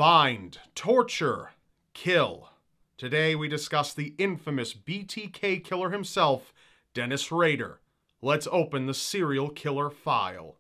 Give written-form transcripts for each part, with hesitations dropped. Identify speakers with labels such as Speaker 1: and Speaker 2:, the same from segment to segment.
Speaker 1: Bind, torture, kill. Today we discuss the infamous BTK killer himself, Dennis Rader. Let's open the serial killer file.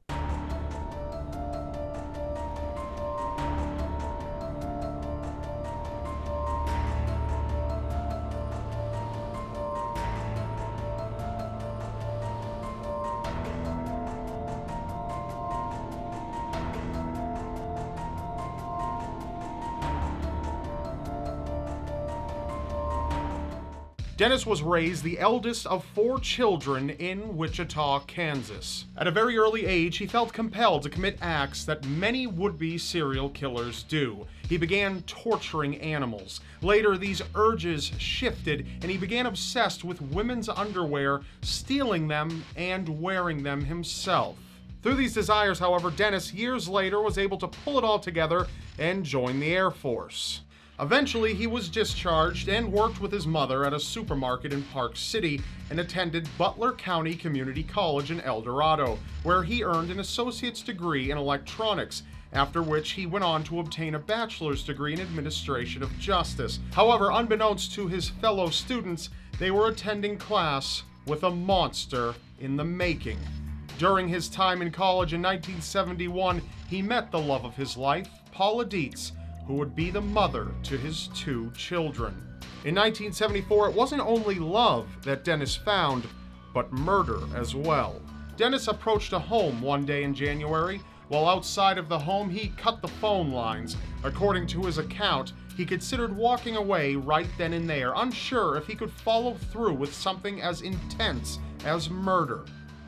Speaker 1: Dennis was raised the eldest of 4 children in Wichita, Kansas. At a very early age, he felt compelled to commit acts that many would-be serial killers do. He began torturing animals. Later, these urges shifted, and he began obsessed with women's underwear, stealing them and wearing them himself. Through these desires, however, Dennis, years later, was able to pull it all together and join the Air Force. Eventually, he was discharged and worked with his mother at a supermarket in Park City and attended Butler County Community College in El Dorado, where he earned an associate's degree in electronics, after which he went on to obtain a bachelor's degree in administration of justice. However, unbeknownst to his fellow students, they were attending class with a monster in the making. During his time in college in 1971, he met the love of his life, Paula Dietz, who would be the mother to his 2 children. In 1974, it wasn't only love that Dennis found, but murder as well. Dennis approached a home one day in January. While outside of the home, he cut the phone lines. According to his account, he considered walking away right then and there, unsure if he could follow through with something as intense as murder.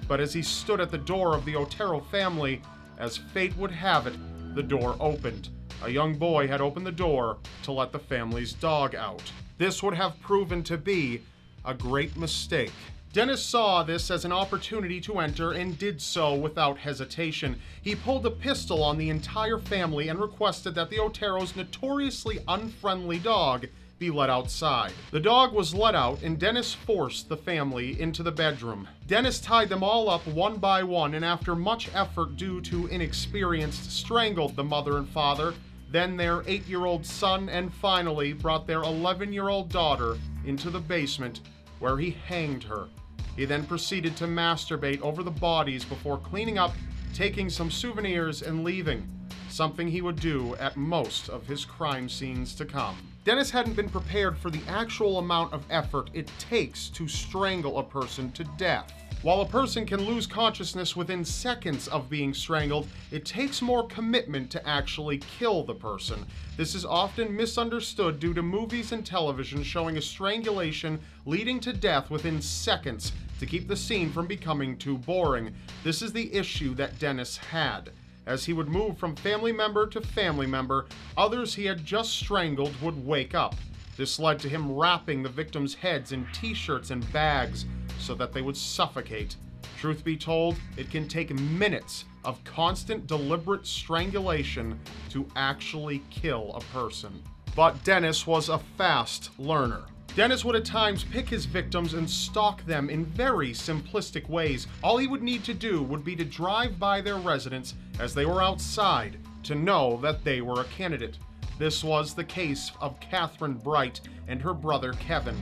Speaker 1: But as he stood at the door of the Otero family, as fate would have it, the door opened. A young boy had opened the door to let the family's dog out. This would have proven to be a great mistake. Dennis saw this as an opportunity to enter and did so without hesitation. He pulled a pistol on the entire family and requested that the Otero's notoriously unfriendly dog be let outside. The dog was let out and Dennis forced the family into the bedroom. Dennis tied them all up one by one and after much effort due to inexperience, strangled the mother and father, then their 8-year-old son, and finally brought their 11-year-old daughter into the basement where he hanged her. He then proceeded to masturbate over the bodies before cleaning up, taking some souvenirs, and leaving, something he would do at most of his crime scenes to come. Dennis hadn't been prepared for the actual amount of effort it takes to strangle a person to death. While a person can lose consciousness within seconds of being strangled, it takes more commitment to actually kill the person. This is often misunderstood due to movies and television showing a strangulation leading to death within seconds to keep the scene from becoming too boring. This is the issue that Dennis had. As he would move from family member to family member, others he had just strangled would wake up. This led to him wrapping the victims' heads in t-shirts and bags so that they would suffocate. Truth be told, it can take minutes of constant, deliberate strangulation to actually kill a person. But Dennis was a fast learner. Dennis would at times pick his victims and stalk them in very simplistic ways. All he would need to do would be to drive by their residence as they were outside to know that they were a candidate. This was the case of Catherine Bright and her brother Kevin.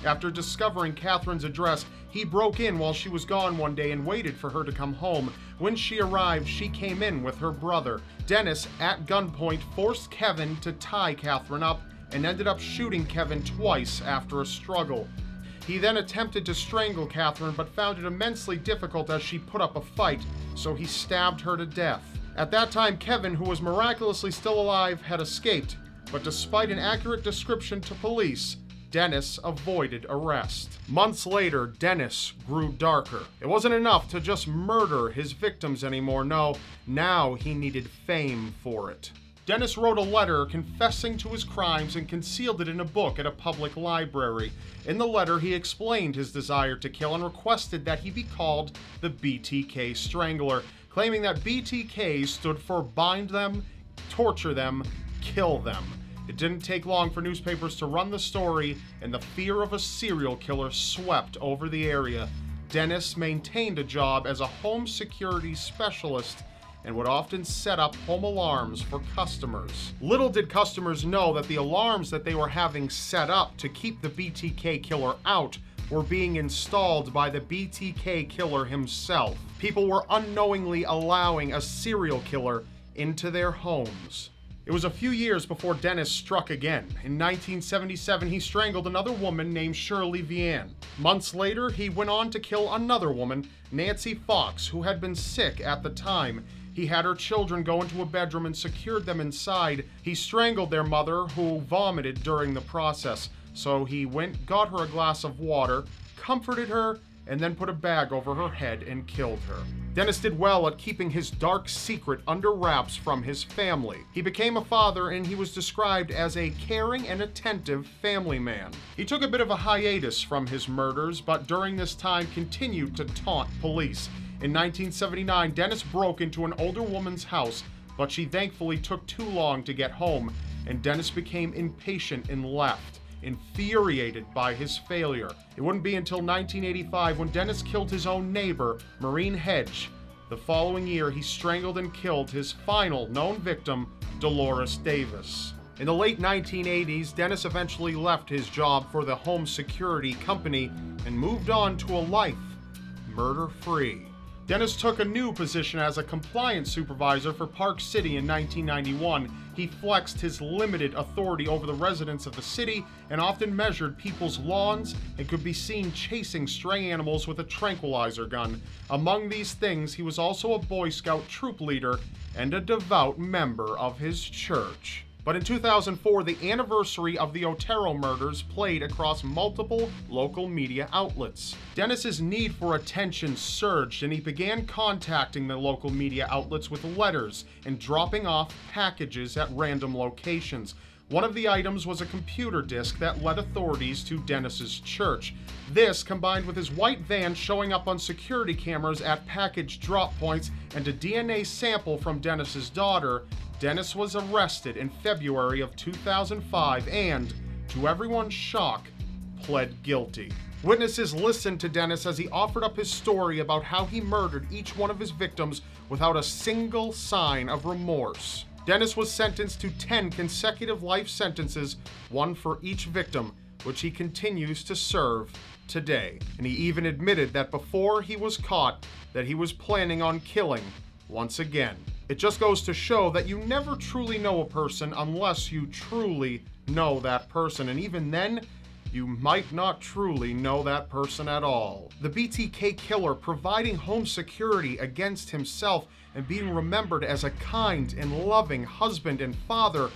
Speaker 1: After discovering Catherine's address, he broke in while she was gone one day and waited for her to come home. When she arrived, she came in with her brother. Dennis, at gunpoint, forced Kevin to tie Catherine up and ended up shooting Kevin twice after a struggle. He then attempted to strangle Catherine but found it immensely difficult as she put up a fight, so he stabbed her to death. At that time, Kevin, who was miraculously still alive, had escaped, but despite an accurate description to police, Dennis avoided arrest. Months later, Dennis grew darker. It wasn't enough to just murder his victims anymore, no, now he needed fame for it. Dennis wrote a letter confessing to his crimes and concealed it in a book at a public library. In the letter, he explained his desire to kill and requested that he be called the BTK Strangler, claiming that BTK stood for bind them, torture them, kill them. It didn't take long for newspapers to run the story, and the fear of a serial killer swept over the area. Dennis maintained a job as a home security specialist and would often set up home alarms for customers. Little did customers know that the alarms that they were having set up to keep the BTK Killer out were being installed by the BTK Killer himself. People were unknowingly allowing a serial killer into their homes. It was a few years before Dennis struck again. In 1977, he strangled another woman named Shirley Vian. Months later, he went on to kill another woman, Nancy Fox, who had been sick at the time. He had her children go into a bedroom and secured them inside. He strangled their mother, who vomited during the process. So he went, got her a glass of water, comforted her, and then put a bag over her head and killed her. Dennis did well at keeping his dark secret under wraps from his family. He became a father, and he was described as a caring and attentive family man. He took a bit of a hiatus from his murders, but during this time continued to taunt police. In 1979, Dennis broke into an older woman's house, but she thankfully took too long to get home, and Dennis became impatient and left, infuriated by his failure. It wouldn't be until 1985 when Dennis killed his own neighbor, Maureen Hedge. The following year, he strangled and killed his final known victim, Dolores Davis. In the late 1980s, Dennis eventually left his job for the home security company and moved on to a life murder-free. Dennis took a new position as a compliance supervisor for Park City in 1991. He flexed his limited authority over the residents of the city and often measured people's lawns and could be seen chasing stray animals with a tranquilizer gun. Among these things, he was also a Boy Scout troop leader and a devout member of his church. But in 2004, the anniversary of the Otero murders played across multiple local media outlets. Dennis's need for attention surged, and he began contacting the local media outlets with letters and dropping off packages at random locations. One of the items was a computer disk that led authorities to Dennis's church. This, combined with his white van showing up on security cameras at package drop points and a DNA sample from Dennis's daughter, Dennis was arrested in February of 2005 and, to everyone's shock, pled guilty. Witnesses listened to Dennis as he offered up his story about how he murdered each one of his victims without a single sign of remorse. Dennis was sentenced to 10 consecutive life sentences, one for each victim, which he continues to serve today. And he even admitted that before he was caught, that he was planning on killing once again. It just goes to show that you never truly know a person unless you truly know that person, and even then, you might not truly know that person at all. The BTK Killer, providing home security against himself and being remembered as a kind and loving husband and father,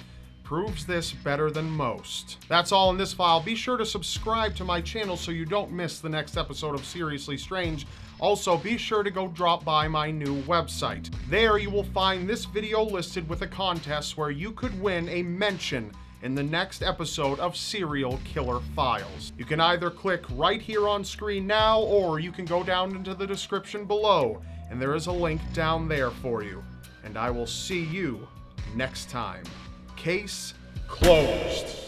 Speaker 1: proves this better than most. That's all in this file. Be sure to subscribe to my channel so you don't miss the next episode of Seriously Strange. Also, be sure to go drop by my new website. There you will find this video listed with a contest where you could win a mention in the next episode of Serial Killer Files. You can either click right here on screen now, or you can go down into the description below, and there is a link down there for you. And I will see you next time. Case closed.